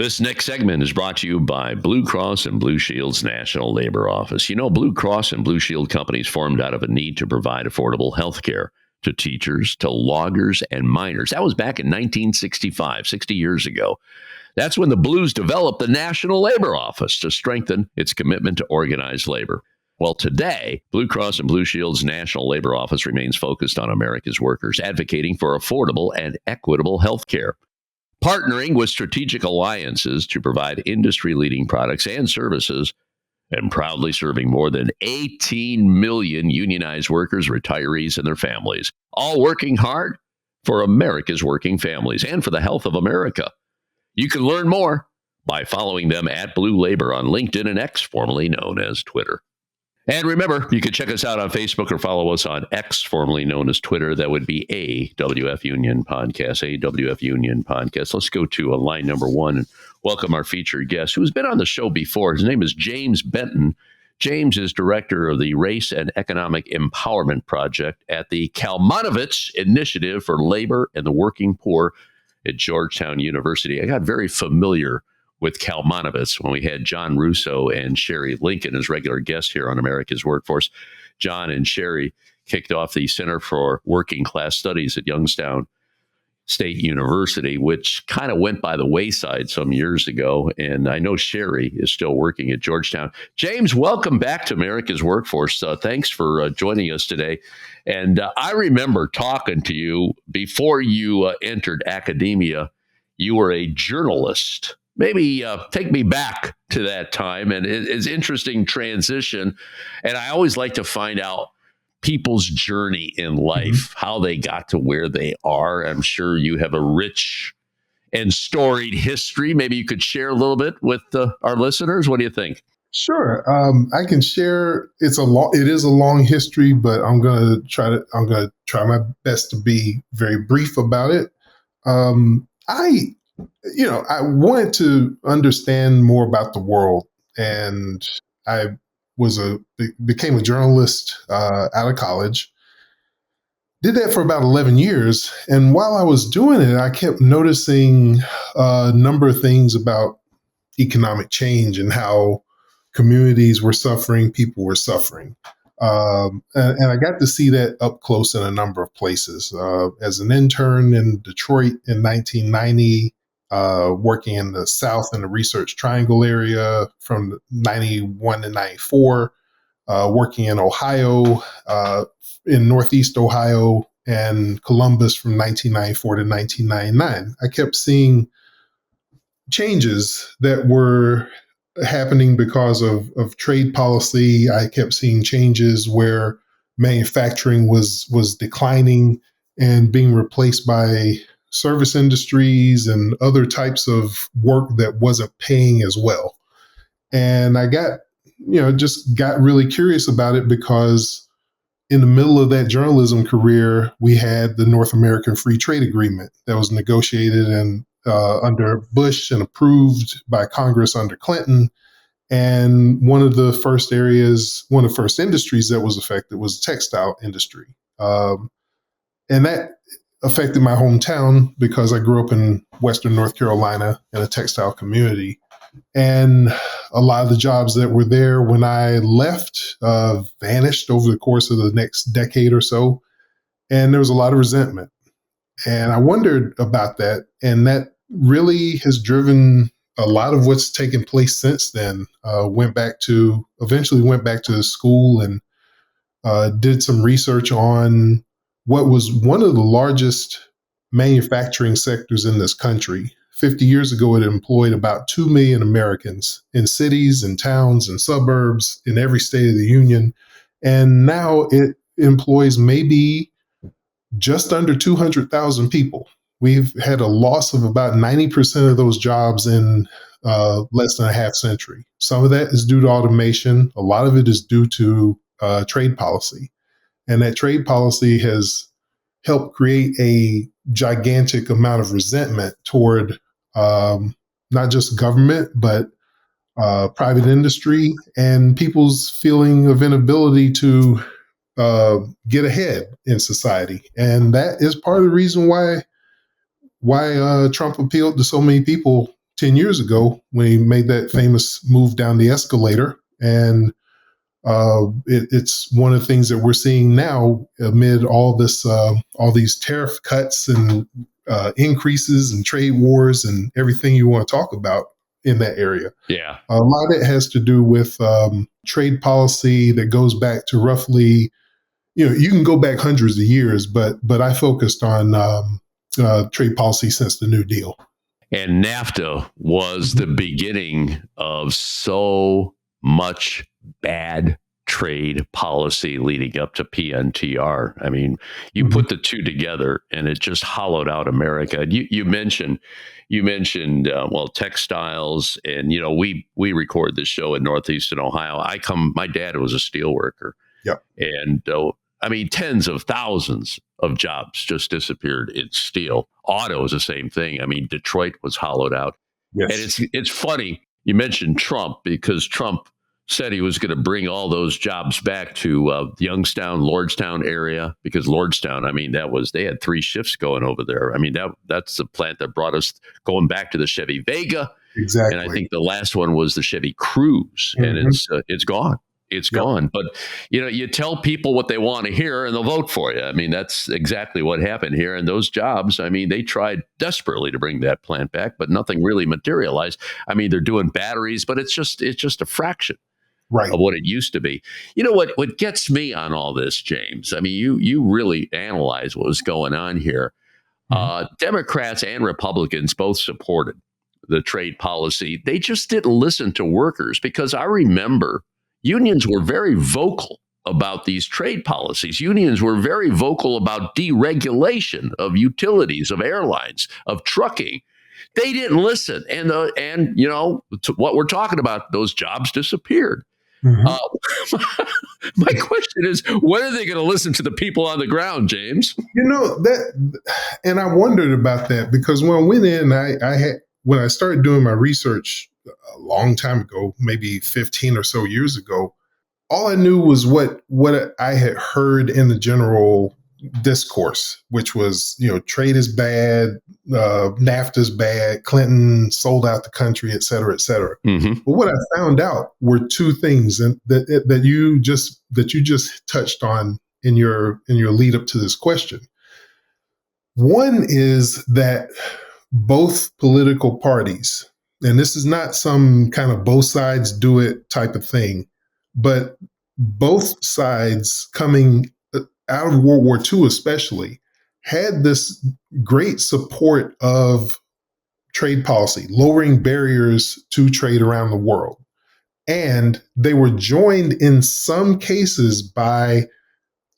This next segment is brought to you by Blue Cross and Blue Shield's National Labor Office. You know, Blue Cross and Blue Shield companies formed out of a need to provide affordable health care to teachers, to loggers, and miners. That was back in 1965, 60 years ago. That's when the Blues developed the National Labor Office to strengthen its commitment to organized labor. Well, today, Blue Cross and Blue Shield's National Labor Office remains focused on America's workers, advocating for affordable and equitable health care. Partnering with strategic alliances to provide industry-leading products and services, and proudly serving more than 18 million unionized workers, retirees, and their families, all working hard for America's working families and for the health of America. You can learn more by following them at Blue Labor on LinkedIn and X, formerly known as Twitter. And remember, you can check us out on Facebook or follow us on X, formerly known as Twitter. That would be AWF Union Podcast, AWF Union Podcast. Let's go to line number one and welcome our featured guest who's been on the show before. His name is James Benton. James is director of the Race and Economic Empowerment Project at the Kalmanovitz Initiative for Labor and the Working Poor at Georgetown University. I got very familiar with Kalmanovitz when we had John Russo and Sherry Lincoln as regular guests here on America's Workforce. John and Sherry kicked off the Center for Working Class Studies at Youngstown State University, which kind of went by the wayside some years ago. And I know Sherry is still working at Georgetown. James, welcome back to America's Workforce. Thanks for joining us today. And I remember talking to you before you entered academia. You were a journalist. Maybe take me back to that time. And it's interesting transition. And I always like to find out people's journey in life, how they got to where they are. I'm sure you have a rich and storied history. Maybe you could share a little bit with our listeners. What do you think? Sure. I can share. It is a long history, but I'm going to try my best to be very brief about it. I wanted to understand more about the world, and I became a journalist out of college. Did that for about 11 years. And while I was doing it, I kept noticing a number of things about economic change and how communities were suffering, people were suffering. And I got to see that up close in a number of places. As an intern in Detroit in 1990, working in the South in the Research Triangle area from 91 to 94, working in Ohio, in Northeast Ohio and Columbus from 1994 to 1999. I kept seeing changes that were happening because of trade policy. I kept seeing changes where manufacturing was declining and being replaced by service industries and other types of work that wasn't paying as well. And I just got really curious about it because in the middle of that journalism career, we had the North American Free Trade Agreement that was negotiated and under Bush and approved by Congress under Clinton. And one of the first industries that was affected was the textile industry. And that affected my hometown because I grew up in Western North Carolina in a textile community. And a lot of the jobs that were there when I left vanished over the course of the next decade or so. And there was a lot of resentment. And I wondered about that. And that really has driven a lot of what's taken place since then. Eventually went back to school and did some research on what was one of the largest manufacturing sectors in this country. 50 years ago, it employed about 2 million Americans in cities and towns and suburbs in every state of the union. And now it employs maybe just under 200,000 people. We've had a loss of about 90% of those jobs in less than a half century. Some of that is due to automation. A lot of it is due to trade policy. And that trade policy has helped create a gigantic amount of resentment toward not just government, but private industry and people's feeling of inability to get ahead in society. And that is part of the reason why Trump appealed to so many people 10 years ago when he made that famous move down the escalator. And it's one of the things that we're seeing now amid all these tariff cuts and increases and trade wars and everything you want to talk about in that area. Yeah. A lot of it has to do with trade policy that goes back to roughly, you can go back hundreds of years, but I focused on trade policy since the New Deal. And NAFTA was the beginning of so much bad trade policy leading up to PNTR. I mean, you put the two together and it just hollowed out America. You mentioned textiles, and we record this show in Northeastern Ohio. My dad was a steel worker. Yep. And tens of thousands of jobs just disappeared in steel. Auto is the same thing. I mean, Detroit was hollowed out. Yes. And it's funny you mentioned Trump, because Trump said he was going to bring all those jobs back to Youngstown, Lordstown area, because Lordstown, they had 3 shifts going over there. I mean, that's the plant that brought us going back to the Chevy Vega. Exactly. And I think the last one was the Chevy Cruze, and it's gone. It's gone. But, you tell people what they want to hear and they'll vote for you. I mean, that's exactly what happened here. And those jobs, they tried desperately to bring that plant back, but nothing really materialized. I mean, they're doing batteries, but it's just a fraction of what it used to be. You know what gets me on all this, James? I mean, you really analyze what was going on here. Democrats and Republicans both supported the trade policy. They just didn't listen to workers, because I remember unions were very vocal about these trade policies. Unions were very vocal about deregulation of utilities, of airlines, of trucking. They didn't listen. And to what we're talking about, those jobs disappeared. My question is, when are they going to listen to the people on the ground, James? And I wondered about that, because when I went in, when I started doing my research a long time ago, maybe 15 or so years ago, all I knew was what I had heard in the general discourse, which was, trade is bad, NAFTA's bad, Clinton sold out the country, et cetera, et cetera. But what I found out were 2 things that you just touched on in your lead up to this question. One is that both political parties, and this is not some kind of both sides do it type of thing, but both sides coming out of World War II especially had this great support of trade policy, lowering barriers to trade around the world. And they were joined in some cases by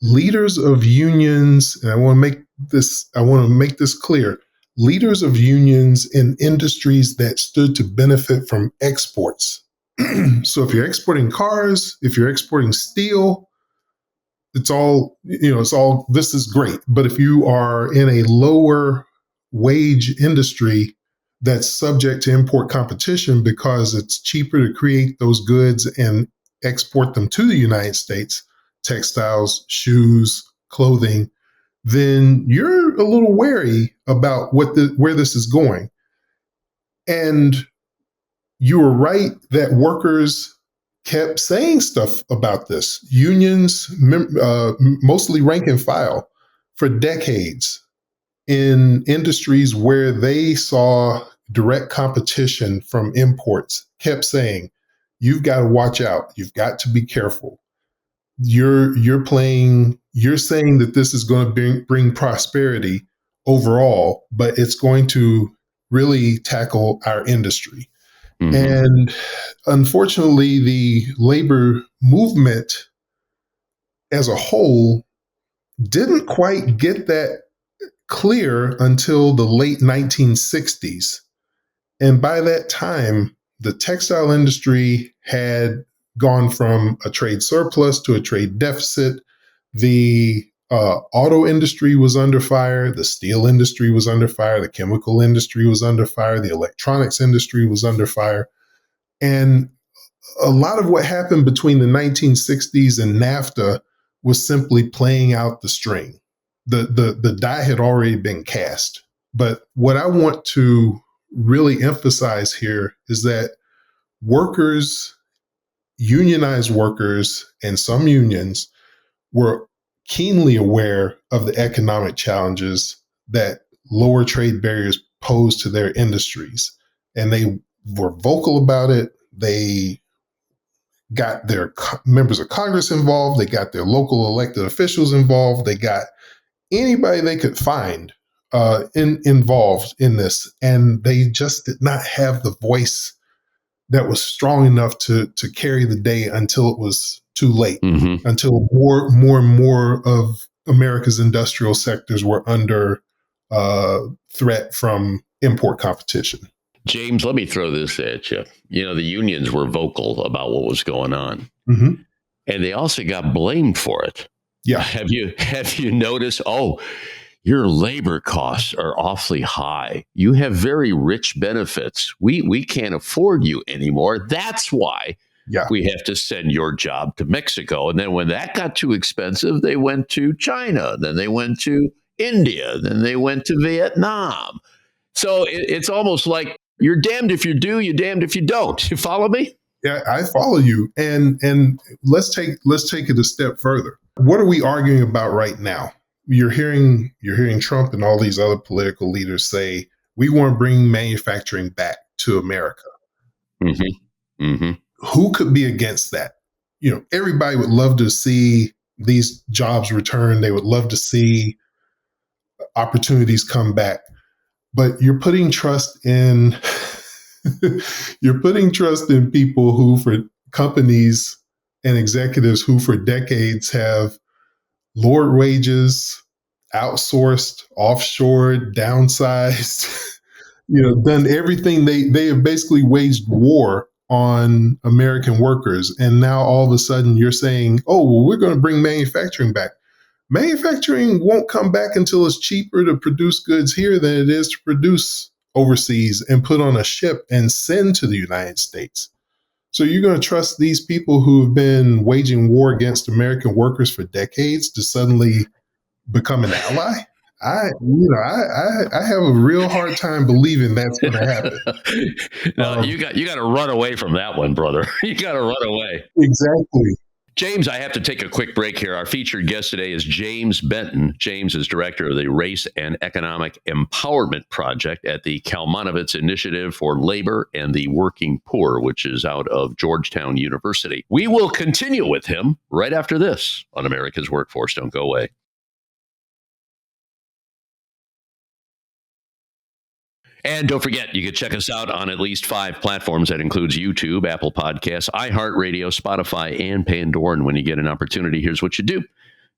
leaders of unions, and I want to make this clear, leaders of unions in industries that stood to benefit from exports. So if you're exporting cars, if you're exporting steel, this is great. But if you are in a lower wage industry that's subject to import competition because it's cheaper to create those goods and export them to the United States, textiles, shoes, clothing, then you're a little wary about where this is going. And you were right that workers kept saying stuff about this. Unions, mostly rank and file, for decades in industries where they saw direct competition from imports, kept saying, you've got to watch out. You've got to be careful. You're saying that this is going to bring prosperity overall, but it's going to really tackle our industry. And unfortunately, the labor movement as a whole didn't quite get that clear until the late 1960s. And by that time, the textile industry had gone from a trade surplus to a trade deficit. The auto industry was under fire. The steel industry was under fire. The chemical industry was under fire. The electronics industry was under fire. And a lot of what happened between the 1960s and NAFTA was simply playing out the string. The die had already been cast. But what I want to really emphasize here is that workers, unionized workers, and some unions were keenly aware of the economic challenges that lower trade barriers pose to their industries. And they were vocal about it. They got their members of Congress involved. They got their local elected officials involved. They got anybody they could find involved in this. And they just did not have the voice that was strong enough to carry the day until it was too late, until more and more of America's industrial sectors were under threat from import competition. James, let me throw this at you. You know, the unions were vocal about what was going on, and they also got blamed for it. Yeah. Have you noticed? Oh, your labor costs are awfully high. You have very rich benefits. We can't afford you anymore. That's why we have to send your job to Mexico. And then when that got too expensive, they went to China. Then they went to India. Then they went to Vietnam. So it's almost like you're damned if you do, you're damned if you don't. You follow me? Yeah, I follow you. And let's take it a step further. What are we arguing about right now? You're hearing Trump and all these other political leaders say, we want to bring manufacturing back to America. Who could be against that? You know, everybody would love to see these jobs return. They would love to see opportunities come back. But you're putting trust in people who, for companies and executives who for decades have lowered wages, outsourced, offshored, downsized, done everything. They have basically waged war on American workers. And now all of a sudden you're saying, oh, well, we're going to bring manufacturing back. Manufacturing won't come back until it's cheaper to produce goods here than it is to produce overseas and put on a ship and send to the United States. So you're going to trust these people who have been waging war against American workers for decades to suddenly become an ally? I have a real hard time believing that's going to happen. No, you got to run away from that one, brother. You got to run away. Exactly. James, I have to take a quick break here. Our featured guest today is James Benton. James is director of the Race and Economic Empowerment Project at the Kalmanovitz Initiative for Labor and the Working Poor, which is out of Georgetown University. We will continue with him right after this on America's Workforce. Don't go away. And don't forget, you can check us out on at least 5 platforms. That includes YouTube, Apple Podcasts, iHeartRadio, Spotify, and Pandora. And when you get an opportunity, here's what you do.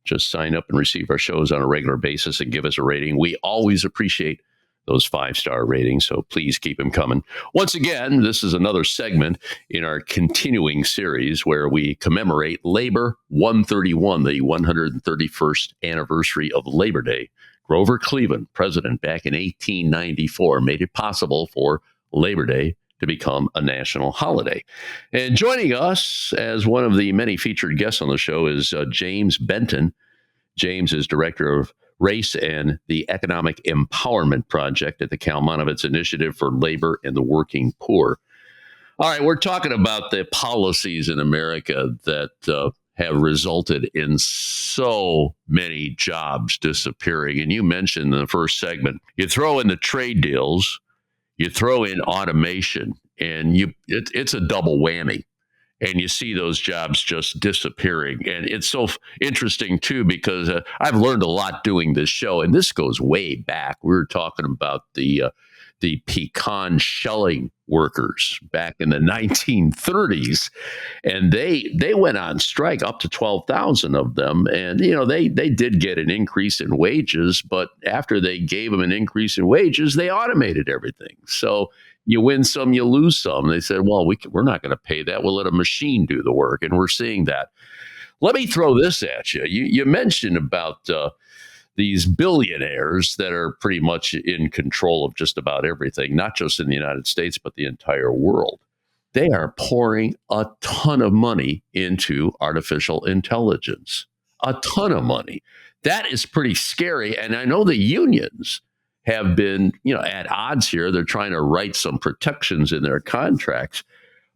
Just sign up and receive our shows on a regular basis and give us a rating. We always appreciate those 5-star ratings, so please keep them coming. Once again, this is another segment in our continuing series where we commemorate Labor 131, the 131st anniversary of Labor Day. Grover Cleveland, president back in 1894, made it possible for Labor Day to become a national holiday. And joining us as one of the many featured guests on the show is James Benton. James is director of Race and the Economic Empowerment Project at the Kalmanovitz Initiative for Labor and the Working Poor. All right, we're talking about the policies in America that have resulted in so many jobs disappearing. And you mentioned in the first segment, you throw in the trade deals, you throw in automation, and it's a double whammy. And you see those jobs just disappearing. And it's so interesting, too, because I've learned a lot doing this show. And this goes way back. We were talking about the pecan shelling workers back in the 1930s. And they went on strike, up to 12,000 of them. And, they did get an increase in wages. But after they gave them an increase in wages, they automated everything. So you win some, you lose some. They said, well, we're not going to pay that. We'll let a machine do the work. And we're seeing that. Let me throw this at you. You mentioned about these billionaires that are pretty much in control of just about everything, not just in the United States, but the entire world. They are pouring a ton of money into artificial intelligence, a ton of money. That is pretty scary. And I know the unions have been, at odds here. They're trying to write some protections in their contracts.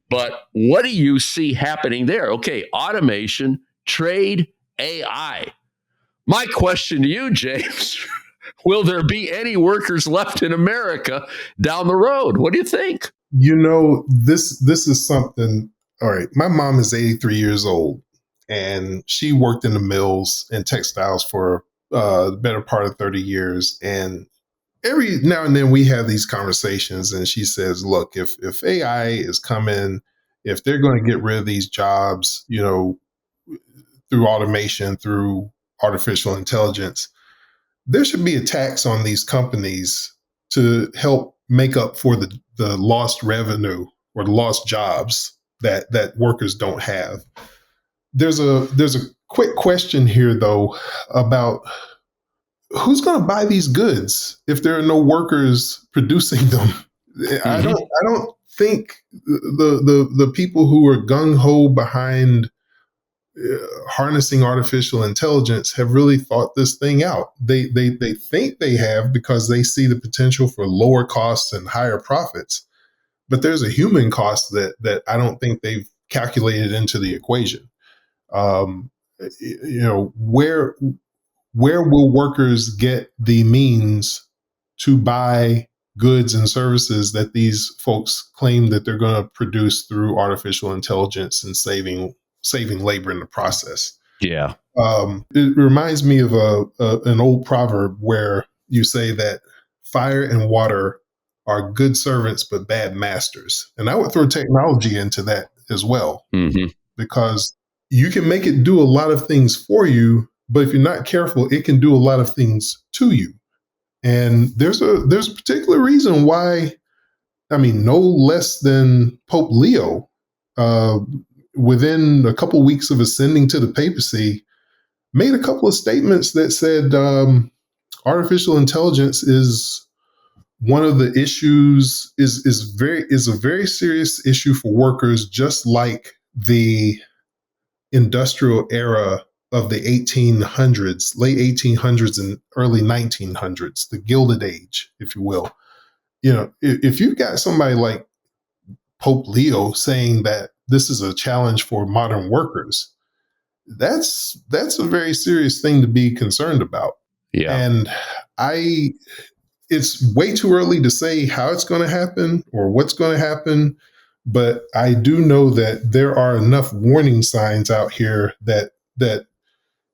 But what do you see happening there? Okay, automation, trade, AI. My question to you, James, will there be any workers left in America down the road? What do you think? This is something. All right, my mom is 83 years old, and she worked in the mills and textiles for the better part of 30 years. And every now and then we have these conversations, and she says, "Look, if AI is coming, if they're going to get rid of these jobs, through automation, through artificial intelligence, there should be a tax on these companies to help make up for the lost revenue or the lost jobs that workers don't have." There's a quick question here though about who's going to buy these goods if there are no workers producing them. I don't think the people who are gung ho behind harnessing artificial intelligence have really thought this thing out. They think they have because they see the potential for lower costs and higher profits, but there's a human cost that I don't think they've calculated into the equation. Um, where will workers get the means to buy goods and services that these folks claim that they're going to produce through artificial intelligence and saving labor in the process? Yeah. It reminds me of an old proverb where you say that fire and water are good servants but bad masters, and I would throw technology into that as well, because you can make it do a lot of things for you, but if you're not careful, it can do a lot of things to you. And there's a particular reason why. I mean, no less than Pope Leo, within a couple weeks of ascending to the papacy, made a couple of statements that said artificial intelligence is one of the issues is a very serious issue for workers, just like the industrial era of the 1800s, late 1800s and early 1900s, the Gilded Age, if you will. If you've got somebody like Pope Leo saying that this is a challenge for modern workers, that's a very serious thing to be concerned about. Yeah. And it's way too early to say how it's going to happen or what's going to happen, but I do know that there are enough warning signs out here that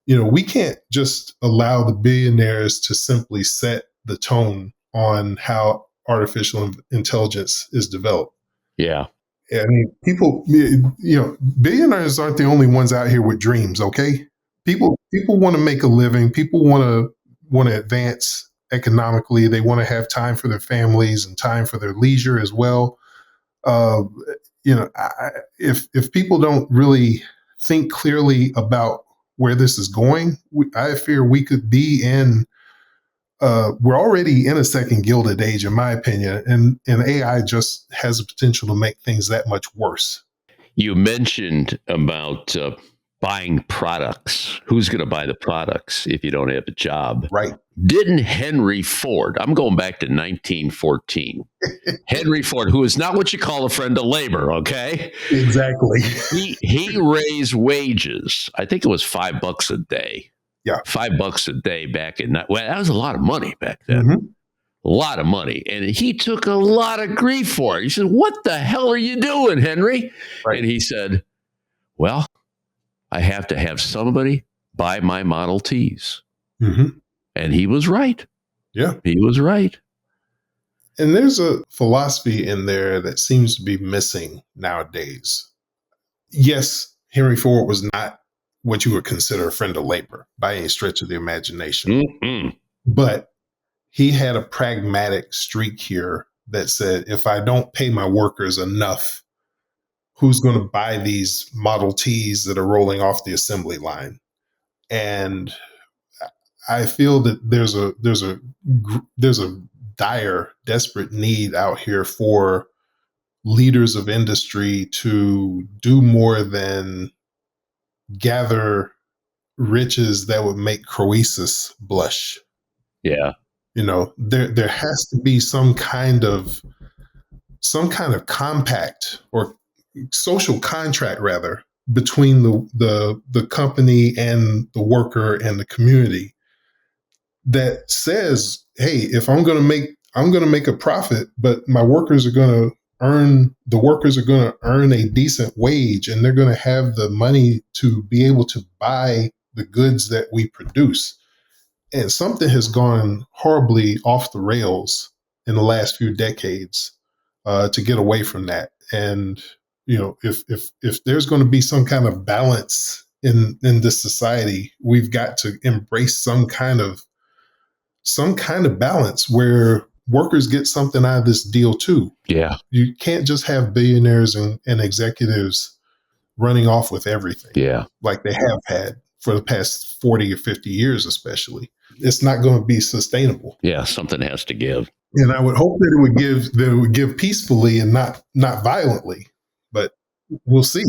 we can't just allow the billionaires to simply set the tone on how artificial intelligence is developed. Yeah. I mean, people, billionaires aren't the only ones out here with dreams. Okay, people want to make a living. People want to advance economically. They want to have time for their families and time for their leisure as well. If people don't really think clearly about where this is going, I fear we could be in. We're already in a second Gilded Age, in my opinion, and AI just has the potential to make things that much worse. You mentioned about buying products. Who's going to buy the products if you don't have a job? Right. Didn't Henry Ford, I'm going back to 1914, Henry Ford, who is not what you call a friend of labor, okay? Exactly. He raised wages. I think it was $5 a day. Yeah. $5 a day back in that. Well, that was a lot of money back then. A lot of money. And he took a lot of grief for it. He said, "What the hell are you doing, Henry?" Right. And he said, "Well, I have to have somebody buy my Model Ts." And he was right. Yeah. He was right. And there's a philosophy in there that seems to be missing nowadays. Yes, Henry Ford was not what you would consider a friend of labor by any stretch of the imagination. But he had a pragmatic streak here that said, if I don't pay my workers enough, who's going to buy these Model Ts that are rolling off the assembly line? And I feel that there's a dire, desperate need out here for leaders of industry to do more than gather riches that would make Croesus blush. Yeah. There has to be some kind of compact or social contract, rather, between the company and the worker and the community that says, hey, if I'm going to make a profit, but the workers are going to earn a decent wage, and they're going to have the money to be able to buy the goods that we produce. And something has gone horribly off the rails in the last few decades to get away from that. And if there's going to be some kind of balance in this society, we've got to embrace some kind of balance where workers get something out of this deal too. Yeah. You can't just have billionaires and executives running off with everything. Yeah. Like they have had for the past 40 or 50 years, especially. It's not going to be sustainable. Yeah, something has to give. And I would hope that it would give peacefully and not violently. But we'll see.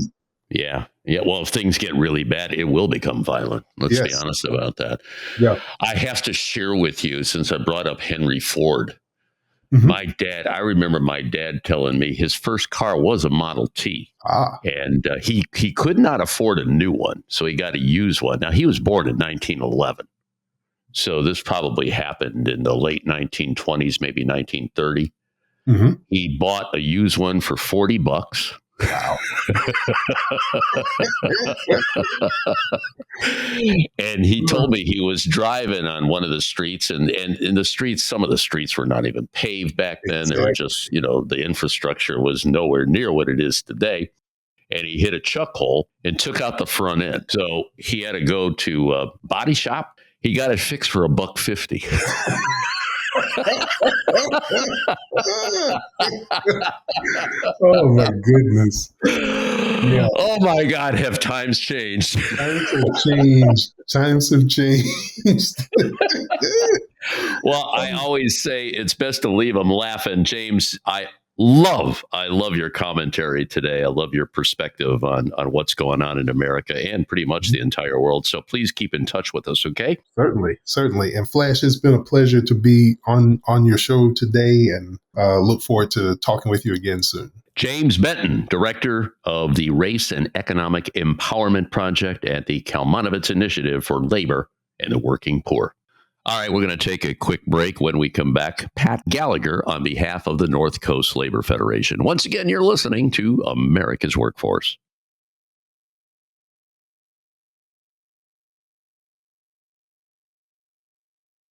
Yeah. Yeah. Well, if things get really bad, it will become violent. Let's be honest about that. Yeah. I have to share with you, since I brought up Henry Ford, Mm-hmm. I remember my dad telling me his first car was a Model T. And he could not afford a new one. So he got a used one. Now, he was born in 1911. So this probably happened in the late 1920s, maybe 1930. Mm-hmm. He bought a used one for $40. Wow. And he told me he was driving on one of the streets, and in the streets, some of the streets were not even paved back then. Exactly. They were just, the infrastructure was nowhere near what it is today. And he hit a chuck hole and took out the front end. So he had to go to a body shop. He got it fixed for $1.50. Oh my goodness. Yeah. Oh my God, have times changed? Times have changed. Well, I always say it's best to leave them laughing. James, I love your commentary today. I love your perspective on what's going on in America and pretty much the entire world. So please keep in touch with us, okay? Certainly. And Flash, it's been a pleasure to be on your show today, and look forward to talking with you again soon. James Benton, Director of the Race and Economic Empowerment Project at the Kalmanovitz Initiative for Labor and the Working Poor. All right, we're going to take a quick break. When we come back, Pat Gallagher on behalf of the North Coast Labor Federation. Once again, you're listening to America's Workforce.